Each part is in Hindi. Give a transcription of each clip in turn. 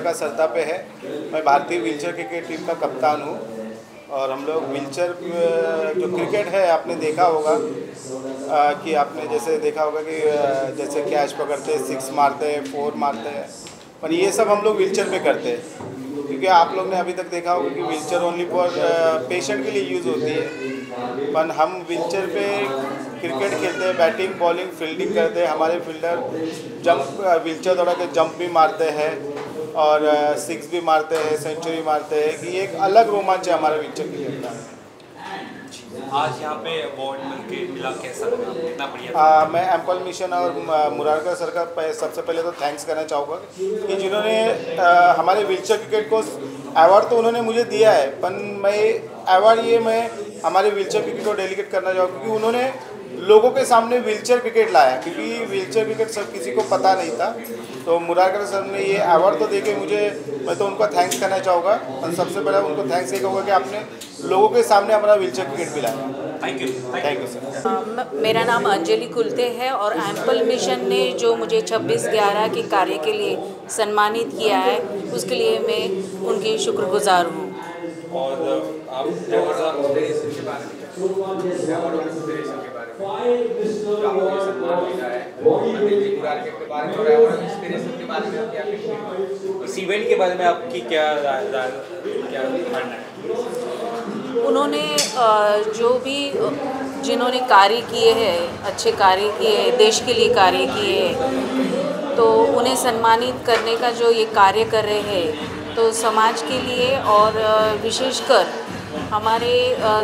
का सरदा पे है। मैं भारतीय व्हीलचेयर क्रिकेट टीम का कप्तान हूँ और हम लोग व्हीलचेयर जो क्रिकेट है आपने देखा होगा कि आपने जैसे देखा होगा कि जैसे कैच पकड़ते हैं, 6 मारते हैं, 4 मारते हैं, पर ये सब हम लोग व्हीलचेयर पे करते हैं क्योंकि आप लोग ने अभी तक देखा होगा कि व्हीलचेयर ओनली फॉर पेशेंट के लिए यूज़ होती है, पर हम व्हीलचेयर पे क्रिकेट खेलते हैं, बैटिंग बॉलिंग फील्डिंग करते हैं। हमारे फील्डर जंप व्हीलचेयर दौड़ा के जंप भी मारते हैं और 6 भी मारते हैं, सेंचुरी मारते हैं कि एक अलग रोमांच है हमारे व्हीलचेयर क्रिकेट का। आज यहाँ पे अवार्ड मिलके मिला, कैसा लगा? कितना बढ़िया। मैं एम्पल मिशन और मुरारका सर का सबसे पहले तो थैंक्स करना चाहूँगा कि जिन्होंने हमारे व्हीलचेयर क्रिकेट को अवार्ड तो उन्होंने मुझे दिया है, पर मैं हमारे व्हीलचेयर क्रिकेट को डेलीकेट करना चाहूँगा क्योंकि उन्होंने लोगों के सामने व्हीलचेयर क्रिकेट लाया, क्योंकि व्हीलचेयर क्रिकेट सब किसी को पता नहीं था। तो मुरारका सर ने ये अवार्ड तो देके मैं तो उनका थैंक्स करना चाहूँगा और सबसे पहले उनको थैंक्स ये कहूँगा कि आपने लोगों के सामने हमारा व्हीलचेयर क्रिकेट भी लाया। Thank you sir. मेरा नाम अंजलि कुलते है और एम्पल मिशन ने जो मुझे 26/11 के कार्य के लिए सम्मानित किया है उसके लिए मैं उनकी शुक्रगुजार हूँ। और आप के बारे में इस इवेंट के बारे में आपकी क्या धारणा है? उन्होंने जिन्होंने कार्य किए हैं, अच्छे कार्य किए हैं, देश के लिए कार्य किए हैं, तो उन्हें सम्मानित करने का जो ये कार्य कर रहे हैं, तो समाज के लिए और विशेषकर हमारे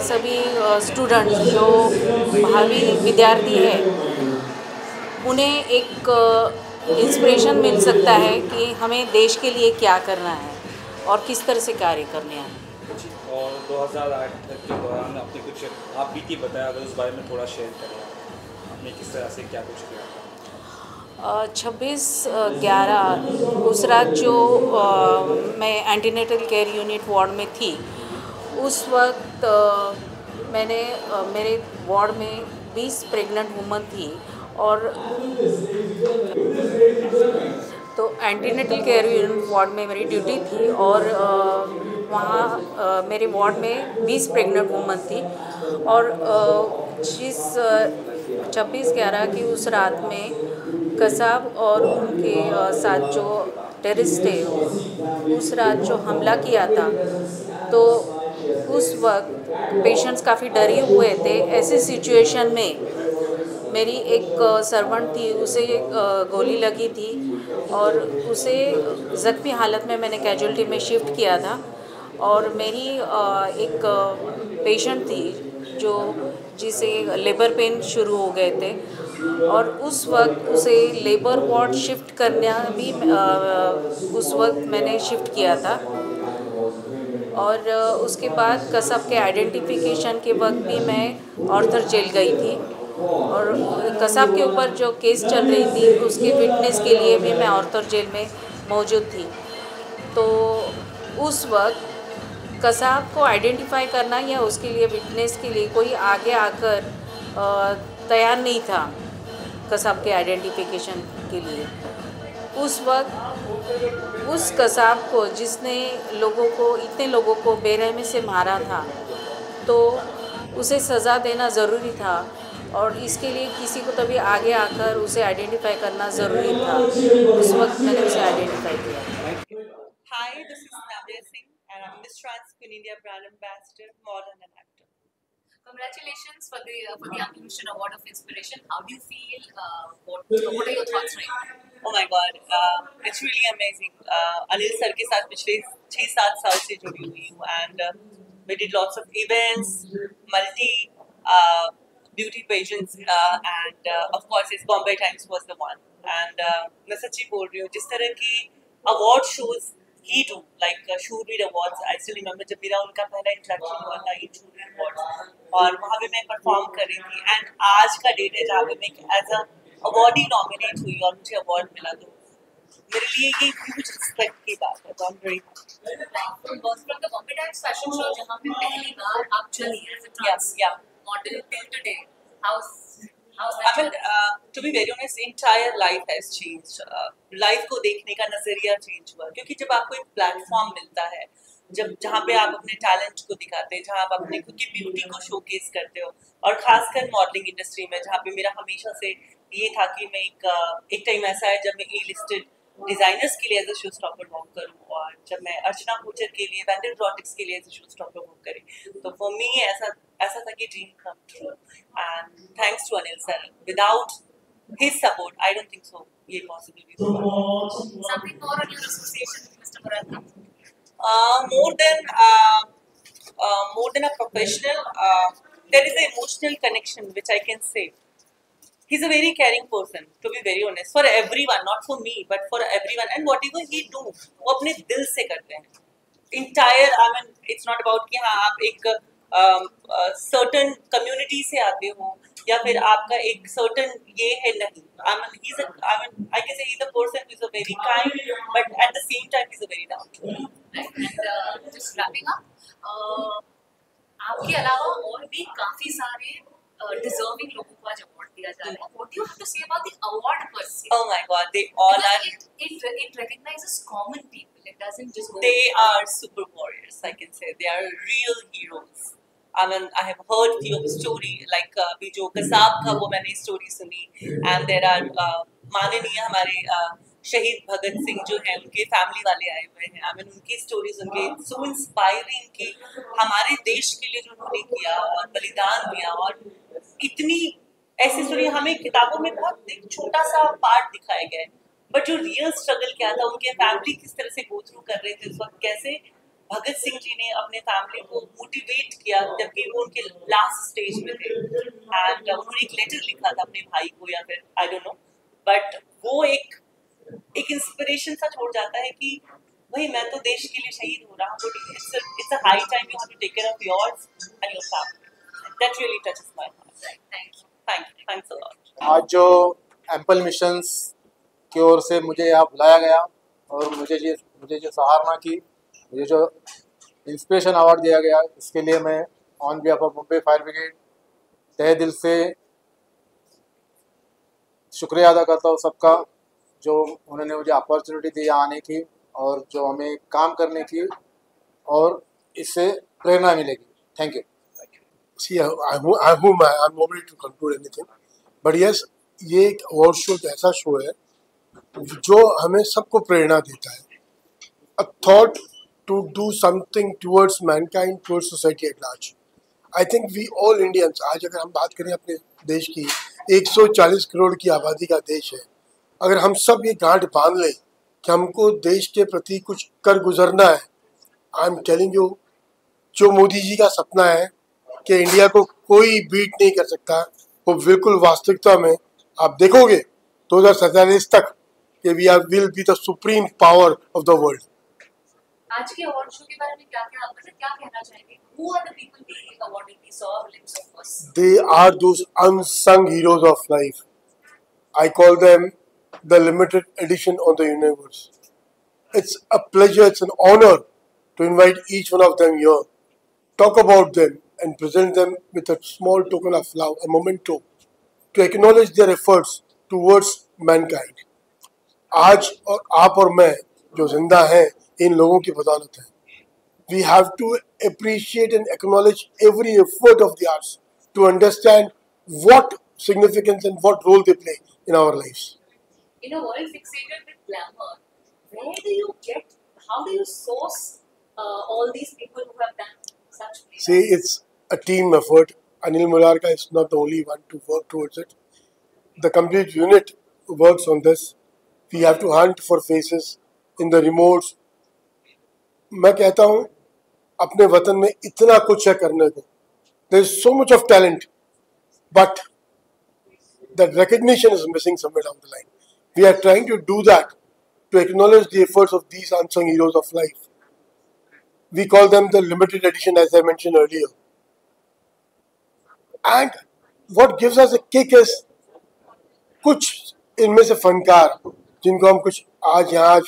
सभी स्टूडेंट्स जो भावी विद्यार्थी हैं, उन्हें एक इंस्पिरेशन मिल सकता है कि हमें देश के लिए क्या करना है और किस तरह से कार्य करने हैं। और 2008 के दौरान आपने कुछ आप बीती बताया, अगर उस बारे में थोड़ा शेयर करें, आपने किस तरह से क्या कुछ किया? 26/11 उस रात जो मैं एंटीनेटल केयर यूनिट वार्ड में थी, उस वक्त मेरे वार्ड में 20 प्रेग्नेंट वुमन थी और तो एंटीनेटल केयर यूनिट वार्ड में मेरी ड्यूटी थी और वहाँ मेरे वार्ड में 20 प्रेग्नेंट वुमन थी और 26/11 की उस रात में कसाब और उनके साथ जो टेररिस्ट थे, उस रात जो हमला किया था, तो उस वक्त पेशेंट्स काफ़ी डरे हुए थे। ऐसे सिचुएशन में मेरी एक सर्वेंट थी, उसे गोली लगी थी और उसे ज़ख्मी हालत में मैंने कैजुअल्टी में शिफ्ट किया था। और मेरी एक पेशेंट थी जिसे लेबर पेन शुरू हो गए थे और उस वक्त उसे लेबर वार्ड शिफ्ट करना भी उस वक्त मैंने शिफ्ट किया था। और उसके बाद कसब के आइडेंटिफिकेशन के वक्त भी मैं ऑर्थर जेल गई थी और कसाब के ऊपर जो केस चल रही थी उसके विटनेस के लिए भी मैं ऑर्थर जेल में मौजूद थी। तो उस वक्त कसाब को आइडेंटिफाई करना या उसके लिए विटनेस के लिए कोई आगे आकर तैयार नहीं था कसाब के आइडेंटिफिकेशन के लिए। उस वक्त उस कसाब को जिसने इतने लोगों को बेरहमी से मारा था, तो उसे सज़ा देना ज़रूरी था और इसके लिए किसी को तभी आगे आकर उसे आइडेंटिफाई करना ज़रूरी था। उस वक्त मैंने उसे आइडेंटिफाई किया। Hi, this is Navya Singh and I'm Miss Trans Queen India Brand Ambassador, model and actor. Congratulations for the Ample Mission Award of Inspiration. How do you feel? What are your thoughts right now? Oh my God, it's really amazing. Anil sir के साथ पिछले 6-7 साल से जुड़ी हुई हूँ and we did lots of events, multi beauty pageants and of course it's Bombay Times was the one. And मैं सच्ची बोल रही हूँ, जिस तरह की award shows he do, like Shooreveer Awards. I still remember जब मेरा उनका पहला इंट्रैक्शन हुआ था इन Shooreveer Awards और वहाँ पे मैं परफॉर्म कर रही थी एंड आज का डेट है जहाँ पे मैं एज अ अवार्डी नॉमिनेट हुई और मुझे अवार्ड मिला, तो मेरे लिए ये ह्यूज रिस्पेक्ट की बात है। तो I am very From the Bombay Times fashion show, जहाँ पे पहली बार आप चली as a trans model till today, how's I mean, to be very honest, entire life has changed. Life को देखने का नजरिया चेंज हुआ क्योंकि जब आपको एक प्लेटफॉर्म मिलता है, जब जहाँ पे आप अपने टैलेंट को दिखाते हैं, जहाँ आप अपने खुद की ब्यूटी को शोकेस करते हो, और खासकर मॉडलिंग इंडस्ट्री में जहाँ पे मेरा हमेशा से ये था कि मैं एक टाइम ऐसा है जब मैं ए लिस्टेड डिजाइनर्स के लिए as a show stopper work करूँ, और जब मैं अर्चना कोचर के लिए वैंडल प्रोडक्ट्स के लिए as a show stopper work करी, तो फॉर मी ऐसा ऐसा था कि dream come true, and thanks to Anil sir, without his support I don't think so ये पॉसिबल भी होगा. Something more on your association with Mr. Murata? More than a professional, there is an emotional connection which I can say. He's a very caring person, to be very honest, for everyone, not for me, but for everyone. And whatever he do, वो अपने दिल से करते हैं. Entire, I mean, it's not about कि हाँ आप एक certain community से आते हो या फिर आपका एक certain ये है नहीं. I can say he's a person who is a very kind, but at the same time he's a very down to earth. Right, and just wrapping up, आपके अलावा और भी काफी सारे deserving लोगों को आज award दिया जा रहा है. What do you have to say about the award per se? Oh my God, they all are. It recognizes common people. It doesn't just go. They are super warriors, I can say. They are real heroes. I mean, I have heard few of the story, like अभी जो कसाब का वो मैंने story सुनी, and there are माननीय हमारे शहीद भगत सिंह जो हैं उनके फैमिली वाले आए हुए हैं. I mean, उनकी stories उनके so inspiring कि हमारे देश के लिए जो उन्होंने किया और बलिदान दिया, और इतनी ऐसी स्टोरी हमें किताबों में बहुत एक छोटा सा पार्ट दिखाया गया है, बट जो रियल स्ट्रगल क्या था, उनके फैमिली किस तरह से गो थ्रू कर रहे थे उस वक्त, कैसे भगत सिंह जी ने अपने फैमिली को मोटिवेट किया जबकि वो उनके लास्ट स्टेज में थे, एंड उन्होंने एक लेटर लिखा था अपने भाई को या फिर आई डोंट नो, बट वो एक इंस्पिरेशन सा छोड़ जाता है कि भाई मैं तो देश के लिए शहीद हो रहा हूँ, it's a high time you have to take care of yours and your family. That really touches my heart. Thanks a lot. आज जो एम्पल मिशंस की ओर से मुझे यहाँ बुलाया गया और मुझे जो सराहना की, मुझे जो इंस्पिरेशन अवार्ड दिया गया, इसके लिए मैं on behalf of Mumbai fire brigade तहे दिल से शुक्रिया अदा करता हूँ सबका, जो उन्होंने मुझे अपॉर्चुनिटी दी यहाँ आने की और जो हमें काम करने की, और इससे प्रेरणा मिलेगी. Thank you. See, I'm not ready to conclude anything, but yes, ये एक अवार्ड शो एक ऐसा शो है जो हमें सबको प्रेरणा देता है. A thought to do something towards mankind, towards society at large. I think we all Indians, आज अगर हम बात करें अपने देश की, 140 करोड़ की आबादी का देश है, अगर हम सब ये गांठ बांध लें कि हमको देश के प्रति कुछ कर गुजरना है, आई एम टेलिंग यू, जो मोदी जी का सपना है कि इंडिया को कोई बीट नहीं कर सकता, वो बिल्कुल वास्तविकता में आप देखोगे 2047 तक कि we are will be the supreme power of the world. आज के अवार्ड शो के बारे में क्या कहना चाहेंगे? Who are the people being awarded these glimpse of us? They are those unsung heroes of life. I call them the limited edition of the universe. It's a pleasure, it's an honor to invite each one of them here, talk about them and present them with a small token of love, a memento, to acknowledge their efforts towards mankind. आज और आप और मैं जो जिंदा हैं इन लोगों की बदौलत है. We have to appreciate and acknowledge every effort of the arts to understand what significance and what role they play in our lives. In a world fixated with glamour, where do you get, how do you source all these people who have done such great? See, it's a team effort. Anil Mularka is not the only one to work towards it. The complete unit works on this. We have to hunt for faces in the remotes. मैं कहता हूँ अपने वतन में इतना कुछ है करने को. There is so much of talent, but the recognition is missing somewhere down the line. We are trying to do that to acknowledge the efforts of these unsung heroes of life. We call them the limited edition, as I mentioned earlier. And what gives us a kick is कुछ इनमें से फनकार जिनको हम कुछ आज यहाँ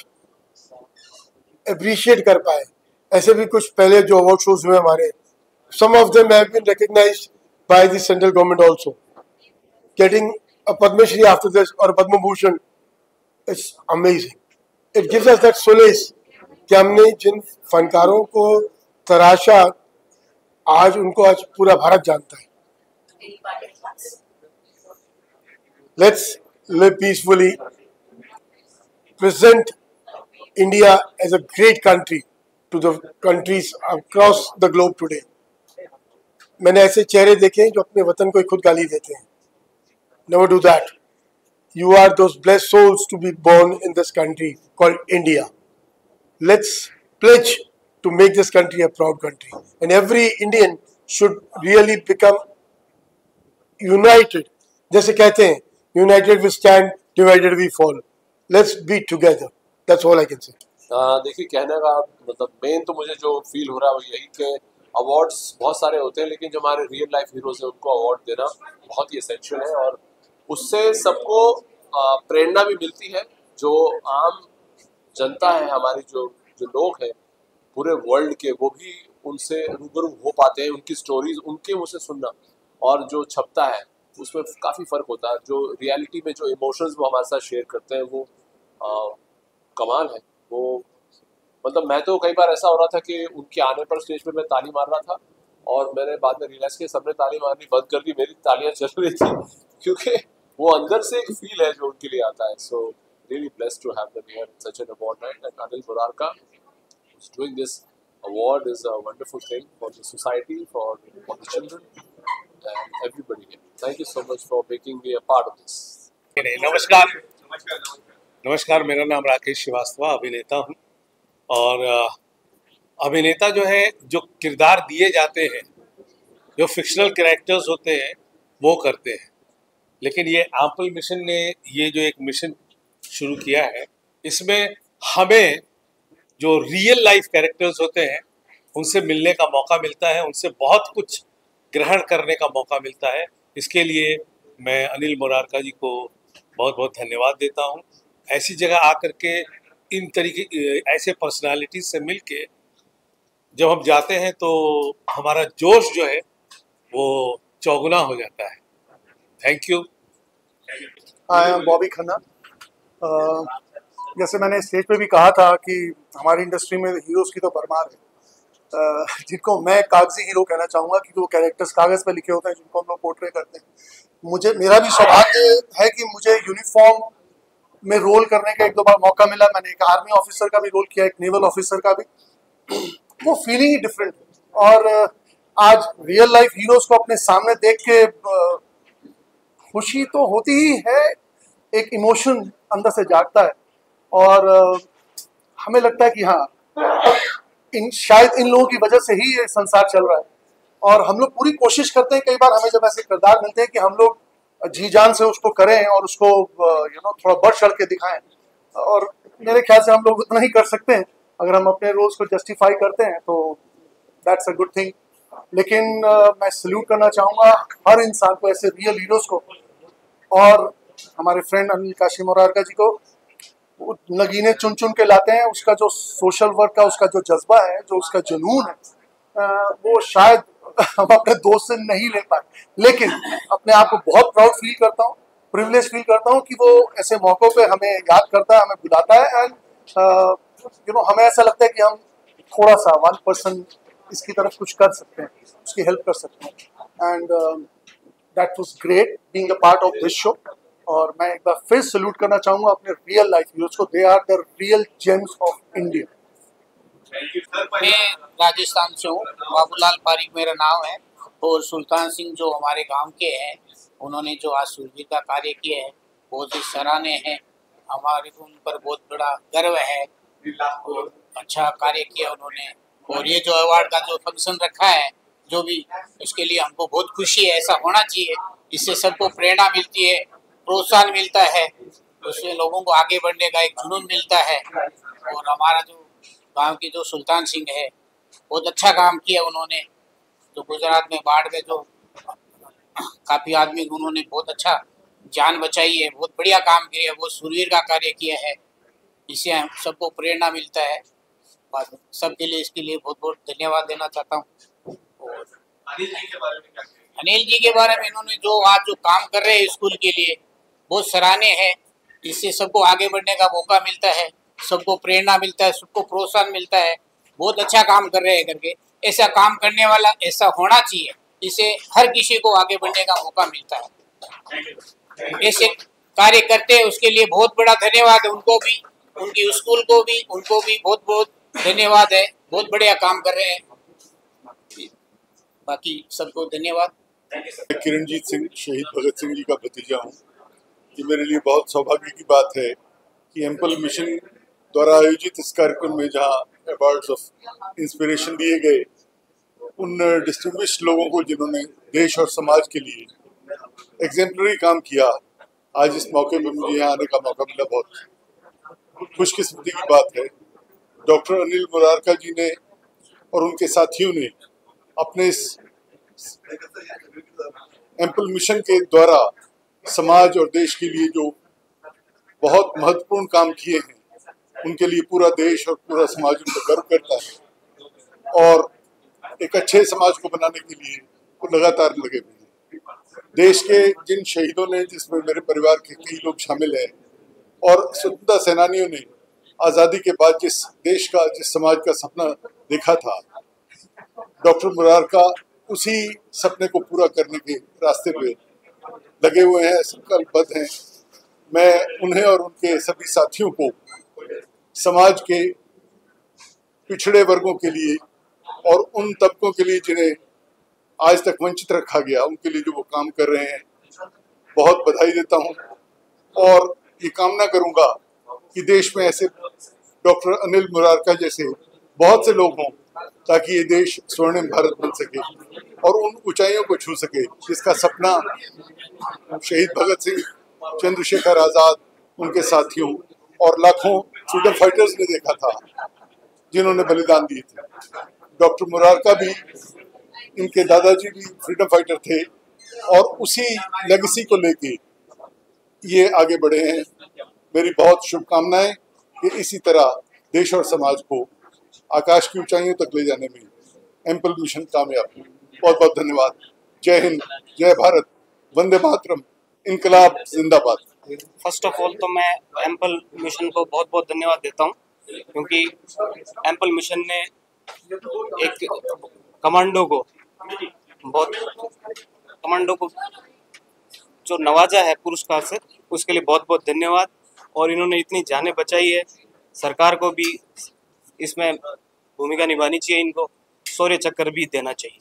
appreciate कर पाए. ऐसे भी कुछ पहले जो अवार्ड शोज हुए हमारे, some of them have been recognized by the central government also, getting a Padma Shri after this or a Padma Bhushan is amazing. It gives us that solace कि हमने जिन फनकारों को तराशा आज उनको आज पूरा भारत जानता है. Let's live peacefully. Present India as a great country to the countries across the globe today. मैंने ऐसे चेहरे देखे हैं जो अपने वतन को खुद गाली देते हैं. Never do that. You are those blessed souls to be born in this country called India. Let's pledge to make this country a proud country. And every Indian should really become united. जैसे कहते हैं, united we stand, divided we fall. Let's be together. That's all I can say. देखिए, कहने का मतलब मेन तो मुझे जो फील हो रहा है वो यही कि अवार्ड्स बहुत सारे होते हैं, लेकिन जो हमारे रियल लाइफ हीरोज हैं उनको अवार्ड देना बहुत ही एसेंशियल है, और उससे सबको प्रेरणा भी मिलती है. जो आम जनता है, हमारी जो लोग हैं पूरे वर्ल्ड के, वो भी उनसे रूबरू हो पाते हैं. उनकी स्टोरीज उनके मुँह से सुनना और जो छपता है उसमें काफ़ी फ़र्क होता है. जो रियलिटी में जो इमोशंस वो हमारे साथ शेयर करते हैं वो कमाल है. वो मतलब मैं तो कई बार ऐसा हो रहा था कि उनके आने पर स्टेज पे मैं ताली मार रहा था, और मैंने बाद में रियलाइज किया सबने ताली मारनी बंद कर दी, मेरी तालियां चल रही थी, क्योंकि वो अंदर से एक फील है जो उनके लिए आता है. So really blessed to have them here in such an award night. And Anil Murarka is doing this award is a wonderful thing for the society, for the children and everybody here. Thank you so much for making me a part of this. नमस्कार, मेरा नाम राकेश श्रीवास्तव, अभिनेता हूँ. और अभिनेता जो है, जो किरदार दिए जाते हैं, जो फिक्शनल कैरेक्टर्स होते हैं वो करते हैं. लेकिन ये एम्पल मिशन ने ये जो एक मिशन शुरू किया है, इसमें हमें जो रियल लाइफ कैरेक्टर्स होते हैं उनसे मिलने का मौका मिलता है, उनसे बहुत कुछ ग्रहण करने का मौका मिलता है. इसके लिए मैं अनिल मुरारका जी को बहुत बहुत धन्यवाद देता हूँ. ऐसी जगह आकर के इन तरीके ऐसे पर्सनालिटीज से मिलके जब हम जाते हैं तो हमारा जोश जो है वो चौगुना हो जाता है. Thank you. I am Bobby Khanna. जैसे मैंने स्टेज पे भी कहा था कि हमारी इंडस्ट्री में हीरोज़ की तो भरमार है, जिनको मैं कागजी हीरो कहना चाहूँगा, कि वो कैरेक्टर्स कागज़ पे लिखे होते हैं जिनको हम लोग पोर्ट्रे करते हैं. मेरा भी सौभाग्य है कि मुझे यूनिफॉर्म में रोल करने का एक दो बार मौका मिला. मैंने एक आर्मी ऑफिसर का भी रोल किया, एक नेवल ऑफिसर का भी. वो फीलिंग ही डिफरेंट है. और आज रियल लाइफ हीरोज़ को अपने सामने देख के खुशी तो होती ही है, एक इमोशन अंदर से जागता है. और हमें लगता है कि हाँ, शायद इन लोगों की वजह से ही ये संसार चल रहा है. और हम लोग पूरी कोशिश करते हैं, कई बार हमें जब ऐसे किरदार मिलते हैं कि हम लोग जी जान से उसको करें और उसको थोड़ा बढ़ चढ़ के दिखाएं. और मेरे ख्याल से हम लोग उतना ही कर सकते हैं. अगर हम अपने रोल्स को जस्टिफाई करते हैं तो दैट्स अ गुड थिंग. लेकिन मैं सल्यूट करना चाहूँगा हर इंसान को, ऐसे रियल हीरोज़ को, और हमारे फ्रेंड अनिल काशी मुरारका जी को. वो नगीने चुन चुन के लाते हैं. उसका जो सोशल वर्क का उसका जो जज्बा है, जो उसका जुनून है, वो शायद हम अपने दोस्त से नहीं ले पाए. लेकिन अपने आप को बहुत प्राउड फील करता हूँ, प्रिविलेज फील करता हूँ कि वो ऐसे मौक़ों पे हमें याद करता है, हमें बुलाता है. एंड हमें ऐसा लगता है कि हम थोड़ा सा 1% इसकी तरफ कुछ कर सकते हैं, उसकी हेल्प कर सकते हैं. And that was great being a part of this show. और मैं एक बार फिर सल्यूट करना चाहूँगा अपने रियल लाइफ हीरोज़ को. They are the real gems of India. मैं राजस्थान से हूँ, बाबूलाल पारिक मेरा नाम है. और सुल्तान सिंह जो हमारे गांव के हैं, उन्होंने जो आज सूरवीर का कार्य किया है बहुत ही सराहनीय है. हमारे को उन पर बहुत बड़ा गर्व है, और अच्छा कार्य किया उन्होंने. और ये जो अवार्ड का जो फंक्शन रखा है, जो भी, उसके लिए हमको बहुत खुशी है. ऐसा होना चाहिए, इससे सबको प्रेरणा मिलती है, प्रोत्साहन मिलता है, उससे लोगों को आगे बढ़ने का एक जुनून मिलता है. और हमारा जो गांव की जो सुल्तान सिंह है, बहुत अच्छा काम किया उन्होंने. तो गुजरात में बाढ़ में जो काफ़ी आदमी उन्होंने बहुत अच्छा जान बचाई है, बहुत बढ़िया काम किया है, वो सूरवीर का कार्य किया है. इससे हम सबको प्रेरणा मिलता है. सबके लिए इसके लिए बहुत बहुत धन्यवाद देना चाहता हूँ. और अनिल जी के बारे में क्या कहेंगे? अनिल जी के बारे में इन्होंने जो काम कर रहे हैं स्कूल के लिए बहुत सराहनीय है। इससे सबको आगे बढ़ने का मौका मिलता है, सबको प्रेरणा मिलता है, सबको प्रोत्साहन मिलता है। बहुत अच्छा काम कर रहे हैं करके, ऐसा काम करने वाला ऐसा होना चाहिए, इससे हर किसी को आगे बढ़ने का मौका मिलता है। ऐसे कार्य करते हैं उसके लिए बहुत बड़ा धन्यवाद है उनको भी, उनकी स्कूल को भी, उनको भी बहुत बहुत धन्यवाद है। बहुत बढ़िया काम कर रहे हैं, बाकी सबको धन्यवाद। किरणजीत सिंह शहीद भगत सिंह जी का भतीजा हूँ। ये मेरे लिए बहुत सौभाग्य की बात है कि एम्पल मिशन द्वारा आयोजित इस कार्यक्रम में जहाँ अवार्ड्स ऑफ इंस्पिरेशन दिए गए उन डिस्टिंग्विश्ड लोगों को जिन्होंने देश और समाज के लिए एग्जेम्पलरी काम किया, आज इस मौके पर मुझे यहाँ आने का मौका मिला। बहुत खुशकिस्मती की बात है। डॉक्टर अनिल मुरारका जी ने और उनके साथियों ने अपने इस एम्पल मिशन के द्वारा समाज और देश के लिए जो बहुत महत्वपूर्ण काम किए हैं, उनके लिए पूरा देश और पूरा समाज उनको गर्व करता है और एक अच्छे समाज को बनाने के लिए वो लगातार लगे हुए हैं। देश के जिन शहीदों ने, जिसमें मेरे परिवार के कई लोग शामिल हैं, और स्वतंत्रता सेनानियों ने आज़ादी के बाद जिस देश का, जिस समाज का सपना देखा था, डॉक्टर मुरारका उसी सपने को पूरा करने के रास्ते पे लगे हुए हैं, संकल्पबद्ध हैं। मैं उन्हें और उनके सभी साथियों को समाज के पिछड़े वर्गों के लिए और उन तबकों के लिए जिन्हें आज तक वंचित रखा गया, उनके लिए जो वो काम कर रहे हैं, बहुत बधाई देता हूं और ये कामना करूंगा कि देश में ऐसे डॉक्टर अनिल मुरारका जैसे बहुत से लोग हों ताकि ये देश स्वर्णिम भारत बन सके और उन ऊंचाइयों को छू सके जिसका सपना शहीद भगत सिंह, चंद्रशेखर आज़ाद, उनके साथियों और लाखों फ्रीडम फाइटर्स ने देखा था जिन्होंने बलिदान दिए थे। डॉक्टर मुरारका भी, इनके दादाजी भी फ्रीडम फाइटर थे और उसी लेगेसी को लेके ये आगे बढ़े हैं। मेरी बहुत शुभकामनाएं कि इसी तरह देश और समाज को आकाश की ऊंचाइयों तक ले जाने में एम्पल मिशन कामयाब हो। बहुत बहुत धन्यवाद। जय हिंद, जय भारत, वंदे मातरम, इनकलाब जिंदाबाद। फर्स्ट ऑफ ऑल तो मैं एम्पल मिशन को बहुत बहुत धन्यवाद देता हूं, क्योंकि एम्पल मिशन ने एक कमांडो को जो नवाजा है पुरस्कार से, उसके लिए बहुत बहुत धन्यवाद। और इन्होंने इतनी जानें बचाई है, सरकार को भी इसमें भूमिका निभानी चाहिए, इनको शौर्य चक्र भी देना चाहिए।